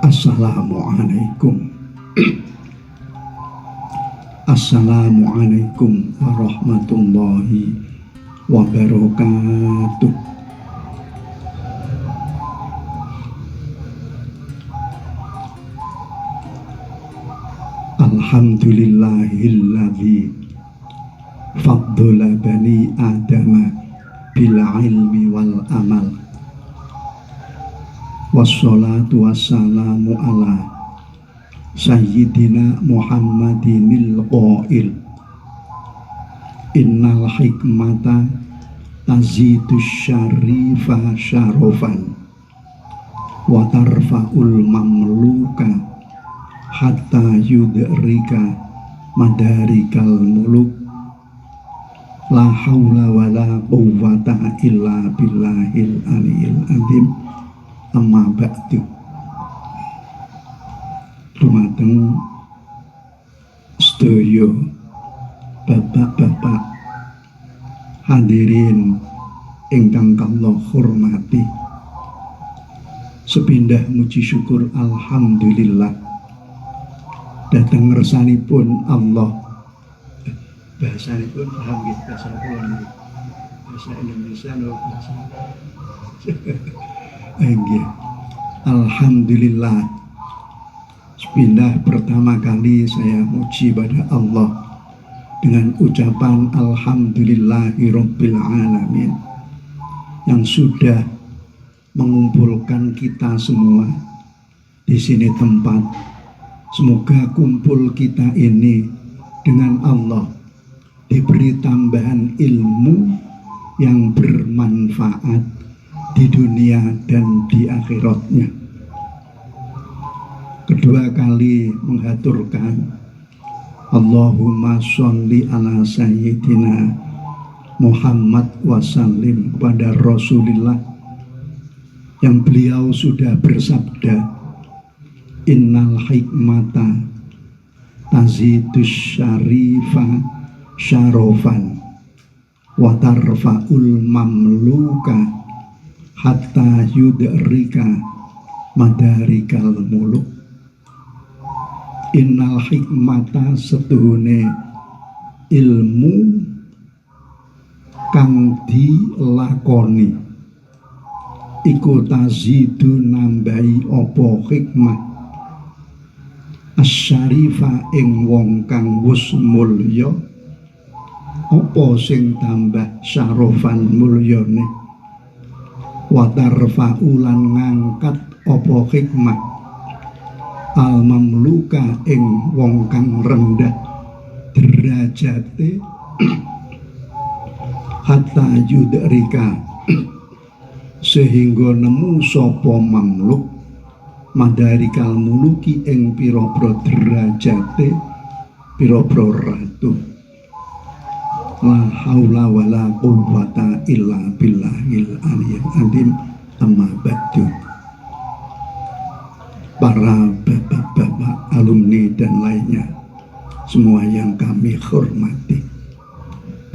Assalamualaikum. Assalamualaikum warahmatullahi wabarakatuh. Alhamdulillahilladzi faddala bani adama bil ilmi wal amal. Wassalatu wassalamu ala sayyidina Muhammadinil qail innal hikmata tazidus syarifa syarofan wa tarfa'ul mamluka hatta yudrika madarikal muluk. La haula wala quwwata illa billahil aliyil azim. Amma ba'du. Dumateng sedaya bapak-bapak hadirin ingkang kula hormati, sepindah muji syukur alhamdulillah dateng ngersanipun Allah. Bahasanipun paham nggih bahasa kula, bahasa Indonesia lho bahasa. Enggih. Alhamdulillah, sepindah pertama kali saya muji pada Allah dengan ucapan alhamdulillahirabbil alamin yang sudah mengumpulkan kita semua di sini tempat. Semoga kumpul kita ini dengan Allah diberi tambahan ilmu yang bermanfaat di dunia dan di akhiratnya. Kedua kali menghaturkan Allahumma sholli ala sayyidina Muhammad wasallim kepada Rasulullah yang beliau sudah bersabda, innal hikmata tazidus syarifa syarofan wa tarfa'ul mamluka hatta yudrika madarikal muluk. Innal hikmata setuhune ilmu kang dilakoni iku tazidu nambahi apa hikmah asyarifa ing wong kang wus mulya. Apa sing tambah syarofan mulyane? Wa tarfa'ulan ngangkat apa hikmah al mamluka ing wong kang rendah derajate hatta yudrika sehingga nemu sapa mamluk madarikal muluki ing pira-pira derajate pira-pira ratu. La haula wala quwwata illa billahil aliyil azim. Amma ba'du. Para bapak-bapak alumni dan lainnya, semua yang kami hormati,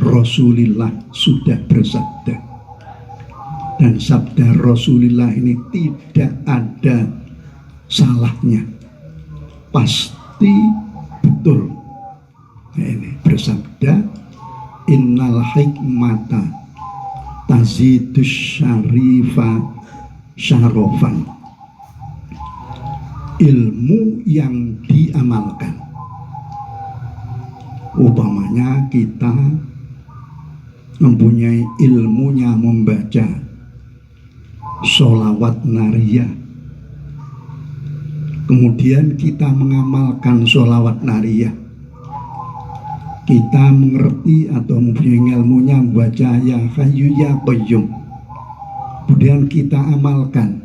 Rasulullah sudah bersabda, dan sabda Rasulullah ini tidak ada salahnya, pasti betul. Nah, ini bersabda, innal hikmata tazidus syarifa syarofan. Ilmu yang diamalkan. Umpamanya kita mempunyai ilmunya membaca sholawat nariyah, kemudian kita mengamalkan sholawat nariyah, kita mengerti atau mempunyai ilmunya membaca ya hayyu ya qayyum, kemudian kita amalkan,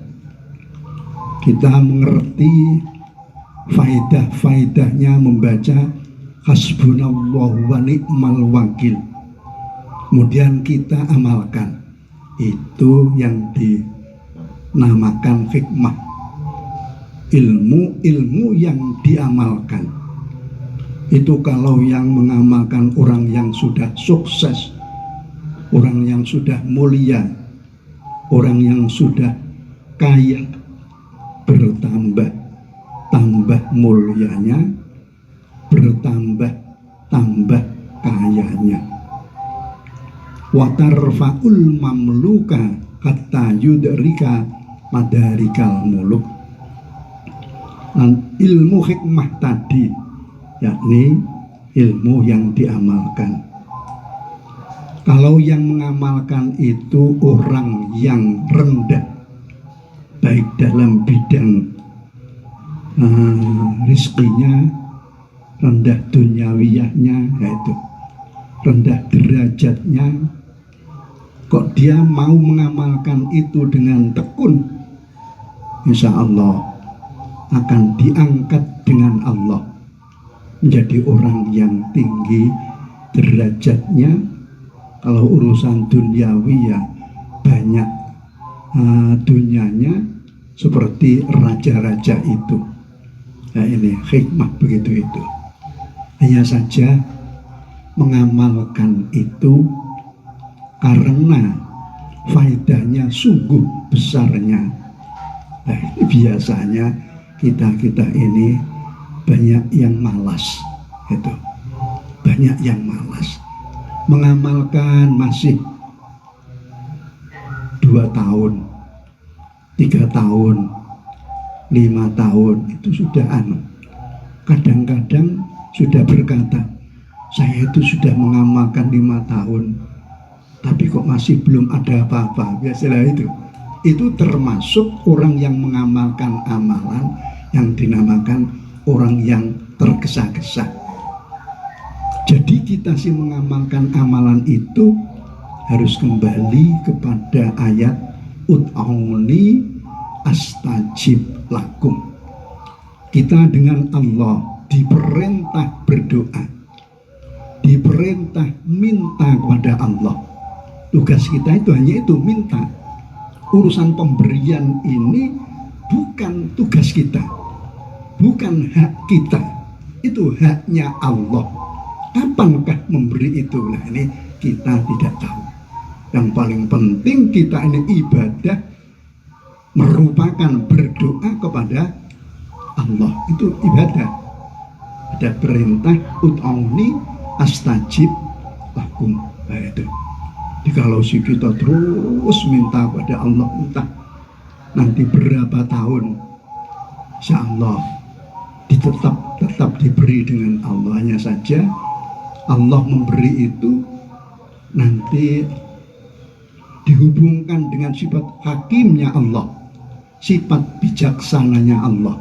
kita mengerti faidah-faidahnya membaca hasbunallahu wa ni'mal wakil, kemudian kita amalkan, itu yang dinamakan hikmah. Ilmu yang diamalkan itu kalau yang mengamalkan orang yang sudah sukses, orang yang sudah mulia, orang yang sudah kaya, bertambah bertambah mulianya, bertambah kayanya. Watarfaul mamluka hatta yudrika madarikal muluk. Dan ilmu hikmah tadi, yakni ilmu yang diamalkan. Kalau yang mengamalkan itu orang yang rendah, baik dalam bidang rizkinya, rendah dunyawiyahnya, yaitu rendah derajatnya, kok dia mau mengamalkan itu dengan tekun, insya Allah akan diangkat dengan Allah menjadi orang yang tinggi derajatnya. Kalau urusan duniawi ya banyak dunianya seperti raja-raja itu. Nah ini hikmah begitu itu. Hanya saja mengamalkan itu karena faedahnya sungguh besarnya. Nah ini biasanya kita ini banyak yang malas, itu banyak yang malas mengamalkan, masih 2 tahun 3 tahun 5 tahun itu sudah kadang-kadang sudah berkata, saya itu sudah mengamalkan 5 tahun tapi kok masih belum ada apa-apa. Biasalah itu termasuk orang yang mengamalkan amalan yang dinamakan orang yang tergesa-gesa. Jadi kita sih mengamalkan amalan itu harus kembali kepada ayat ud'auni astajib lakum. Kita dengan Allah diperintah berdoa, diperintah minta kepada Allah. Tugas kita itu hanya itu, minta. Urusan pemberian ini bukan tugas kita, bukan hak kita, itu haknya Allah. Kapankah memberi itu? Nah ini kita tidak tahu. Yang paling penting kita ini ibadah merupakan berdoa kepada Allah, itu ibadah. Ada perintah ud'auni astajib lakum. Nah itu. Jadi kalau si kita terus minta kepada Allah, entah nanti berapa tahun, insya Allah tetap diberi dengan Allah. Hanya saja Allah memberi itu nanti dihubungkan dengan sifat hakimnya Allah, sifat bijaksananya Allah.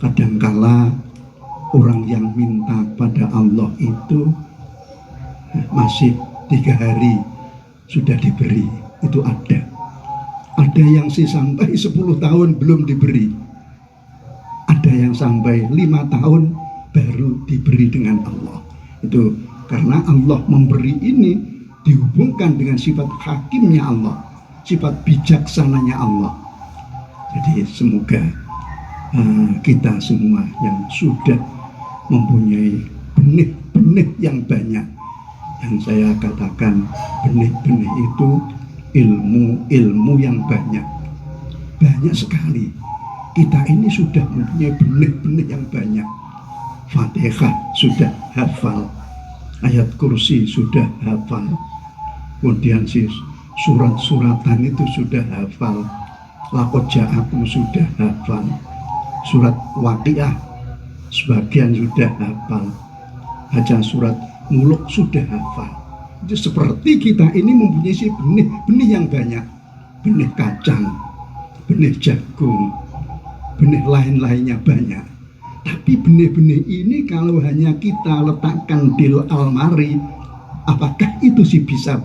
Kadangkala orang yang minta pada Allah itu masih 3 hari sudah diberi, itu ada yang sih sampai 10 tahun belum diberi, ada yang sampai 5 tahun baru diberi dengan Allah. Itu karena Allah memberi ini dihubungkan dengan sifat hakimnya Allah, sifat bijaksananya Allah. Jadi semoga kita semua yang sudah mempunyai benih-benih yang banyak, yang saya katakan benih-benih itu ilmu yang banyak sekali. Kita ini sudah mempunyai benih-benih yang banyak. Fatihah sudah hafal, ayat kursi sudah hafal, kemudian si surat-suratan itu sudah hafal, laqad ja'akum sudah hafal, surat Waqiah sebagian sudah hafal, baca surat Muluk sudah hafal. Itu seperti kita ini mempunyai si benih yang banyak, benih kacang, benih jagung, benih lain-lainnya banyak. Tapi benih-benih ini kalau hanya kita letakkan di almari, apakah itu sih bisa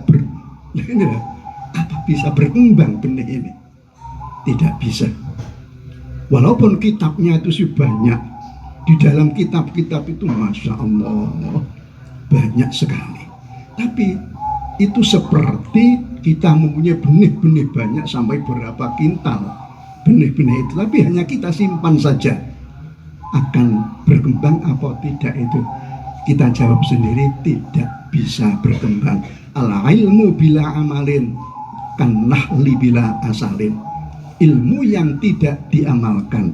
bisa berkembang benih ini? Tidak bisa. Walaupun kitabnya itu sih banyak, di dalam kitab-kitab itu Masya Allah banyak sekali. Tapi itu seperti kita mempunyai benih-benih banyak sampai berapa kintal benih-benih itu, tapi hanya kita simpan saja. Akan berkembang apa tidak itu kita jawab sendiri, tidak bisa berkembang. Al ilmu bila amalin kan nahli bila asalin. Ilmu yang tidak diamalkan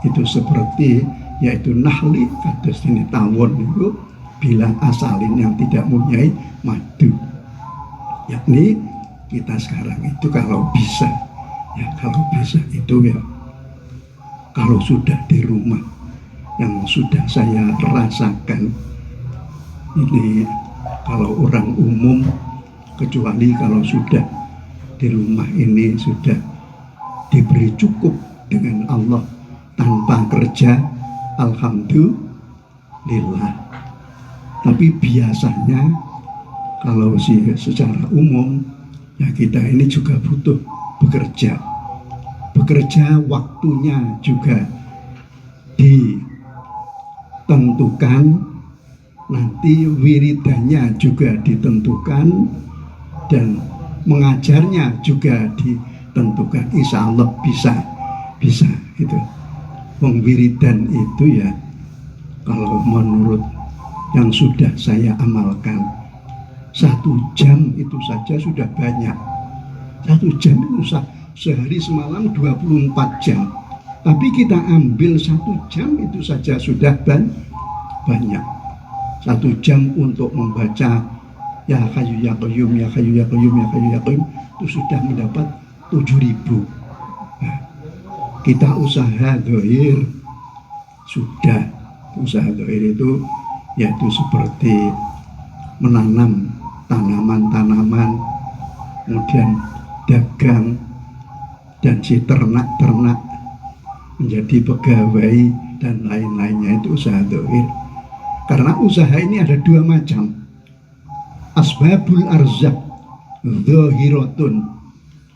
itu seperti yaitu nahli kados ini tawon itu bila asalin yang tidak mempunyai madu, yakni kita sekarang itu kalau bisa itu ya, kalau sudah di rumah yang sudah saya rasakan ini, kalau orang umum kecuali kalau sudah di rumah ini sudah diberi cukup dengan Allah tanpa kerja, alhamdulillah. Tapi biasanya kalau secara umum ya kita ini juga butuh bekerja waktunya juga ditentukan, nanti wiridannya juga ditentukan, dan mengajarnya juga ditentukan. Insya Allah bisa itu. Wiridan itu ya, kalau menurut yang sudah saya amalkan, 1 jam itu saja sudah banyak. 1 jam itu sehari semalam 24 jam. Tapi kita ambil 1 jam itu saja sudah banyak. 1 jam untuk membaca Ya Hayyu Ya Qayyum, Ya Hayyu Ya Qayyum, Ya Hayyu Ya Qayyum, itu sudah mendapat 7.000. Nah, kita usaha zahir sudah. Usaha zahir itu yaitu seperti menanam tanaman-tanaman, kemudian dagang, dan si ternak menjadi pegawai dan lain-lainnya, itu usaha zahir. Karena usaha ini ada 2 macam. Asbabul arzak zahiratun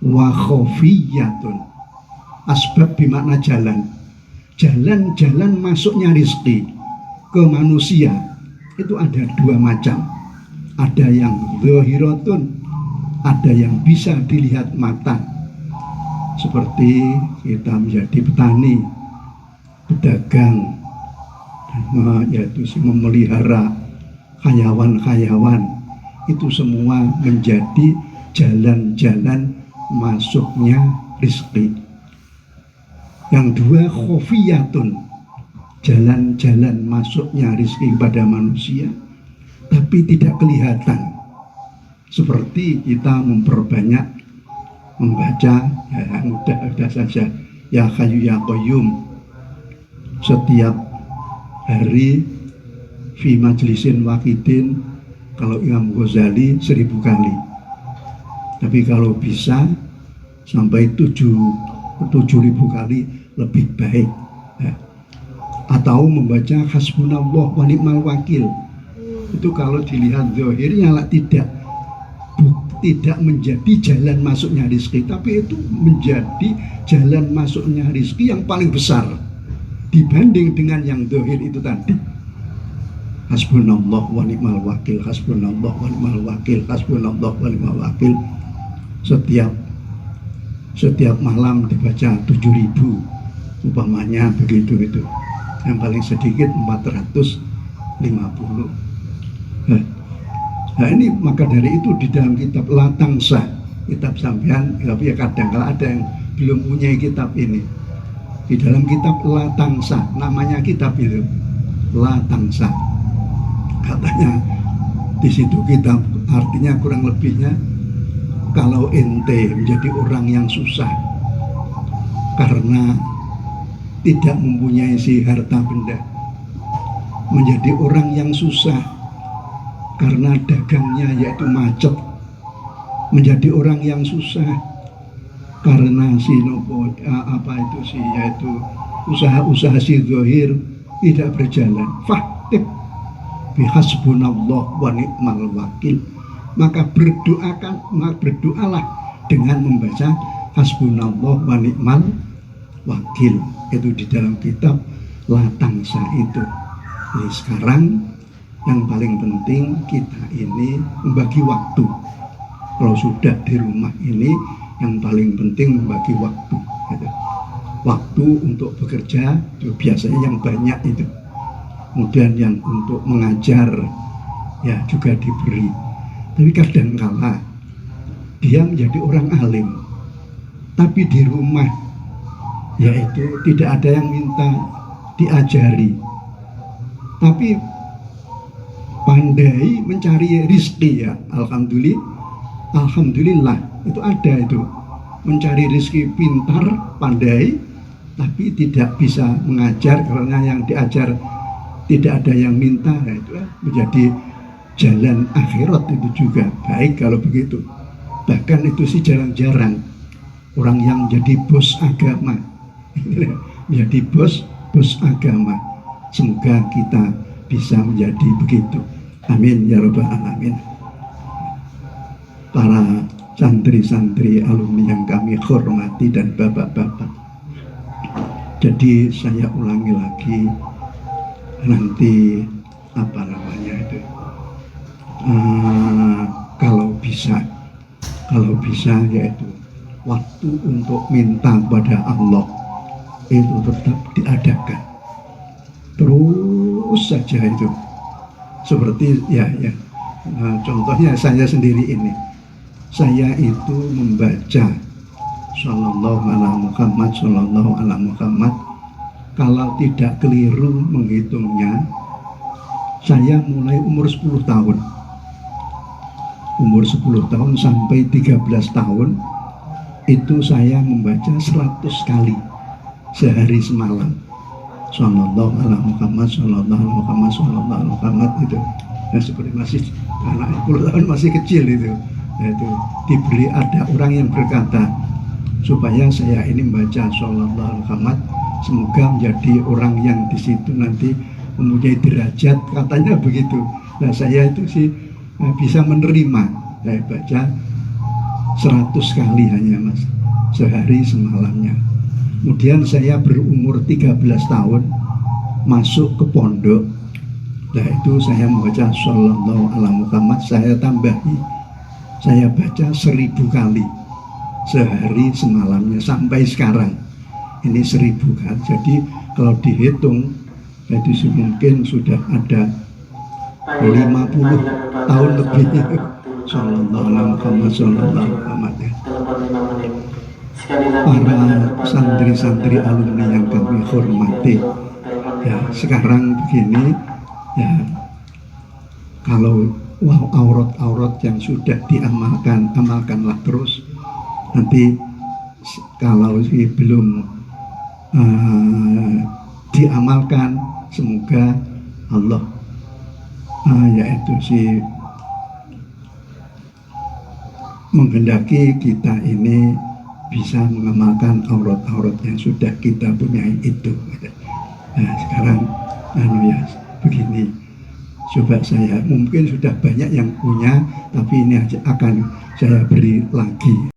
wa khafiyatun. Asbab bermakna jalan masuknya rizki ke manusia itu ada 2 macam. Ada yang zahiratun, ada yang bisa dilihat mata, seperti kita menjadi petani, pedagang, yaitu memelihara hayawan-hayawan. Itu semua menjadi jalan-jalan masuknya rizki. Yang 2 khofiyatun, jalan-jalan masuknya rizki kepada manusia tapi tidak kelihatan, seperti kita memperbanyak membaca ya mudah saja Ya Hayyu Ya Qayyum setiap hari, fi majlisin wahidin kalau Imam Ghazali 1000 kali. Tapi kalau bisa sampai 7.000 kali lebih baik ya. Atau membaca hasbunallah wa ni'mal wakil, itu kalau dilihat zahirnya lah tidak menjadi jalan masuknya rizki, tapi itu menjadi jalan masuknya rizki yang paling besar dibanding dengan yang zahir itu tadi. Hasbunallah wa ni'mal wakil, hasbunallah wa ni'mal wakil, hasbunallah wa ni'mal wakil. Setiap malam dibaca 7.000 umpamanya begitu itu. Yang paling sedikit 450. Nah ini maka dari itu di dalam kitab Latangsa, kitab sampean, tapi ya kadang kalau ada yang belum punya kitab ini, di dalam kitab Latangsa, namanya kitab itu Latangsa, katanya di situ kitab artinya kurang lebihnya, kalau ente menjadi orang yang susah karena tidak mempunyai si harta benda, menjadi orang yang susah karena dagangnya yaitu macet, menjadi orang yang susah karena si yaitu usaha-usaha si zahir tidak berjalan, fahtib bihasbunallah wa ni'mal wakil, maka berdoalah dengan membaca hasbunallah wa ni'mal wakil. Itu di dalam kitab Latangsa itu. Jadi sekarang yang paling penting kita ini membagi waktu. Kalau sudah di rumah ini yang paling penting membagi waktu gitu. Waktu untuk bekerja itu biasanya yang banyak itu, kemudian yang untuk mengajar ya juga diberi. Tapi kadangkala dia menjadi orang alim tapi di rumah yaitu tidak ada yang minta diajari, tapi pandai mencari rizki ya. Alhamdulillah itu ada itu, mencari rizki, pintar, pandai, tapi tidak bisa mengajar karena yang diajar tidak ada yang minta. Nah, itu menjadi jalan akhirat itu juga baik kalau begitu. Bahkan itu sih jarang-jarang orang yang jadi bos agama menjadi bos agama. Semoga kita bisa menjadi begitu, amin ya rabbal alamin. Para santri-santri alumni yang kami hormati dan bapak-bapak, jadi saya ulangi lagi, nanti apa namanya itu, kalau bisa yaitu waktu untuk minta pada Allah itu tetap diadakan terus saja itu. Seperti contohnya saya sendiri ini, saya itu membaca Sallallahu ala Muhammad, kalau tidak keliru menghitungnya, saya mulai umur 10 tahun. Umur 10 tahun sampai 13 tahun itu saya membaca 100 kali sehari semalam. Sallallahu ala Muhammad, sallallahu ala Muhammad, sallallahu ala Muhammad itu. Nah, seperti masih anak 10 tahun masih kecil itu. Itu diberi, ada orang yang berkata supaya saya ini membaca sallallahu ala Muhammad, semoga menjadi orang yang di situ nanti mempunyai derajat, katanya begitu. Nah, saya itu sih bisa menerima, saya baca 100 kali hanya mas sehari semalamnya. Kemudian saya berumur 13 tahun masuk ke pondok. Nah, itu saya membaca Sallallahu ala Muhammad, saya tambahi, saya baca 1000 kali sehari semalamnya sampai sekarang ini 1000 kali. Jadi kalau dihitung jadi mungkin sudah ada 50 tahun lebih. Sallallahu ala Muhammad, sallallahu ala Muhammad ya. Para santri-santri alumni yang kami hormati ya, sekarang begini ya, kalau aurat-aurat yang sudah diamalkan, amalkanlah terus. Nanti kalau belum diamalkan, semoga Allah yaitu menghendaki kita ini bisa mengamalkan aurat-aurat yang sudah kita punyai itu. Nah, sekarang begini, coba saya, mungkin sudah banyak yang punya, tapi ini akan saya beri lagi.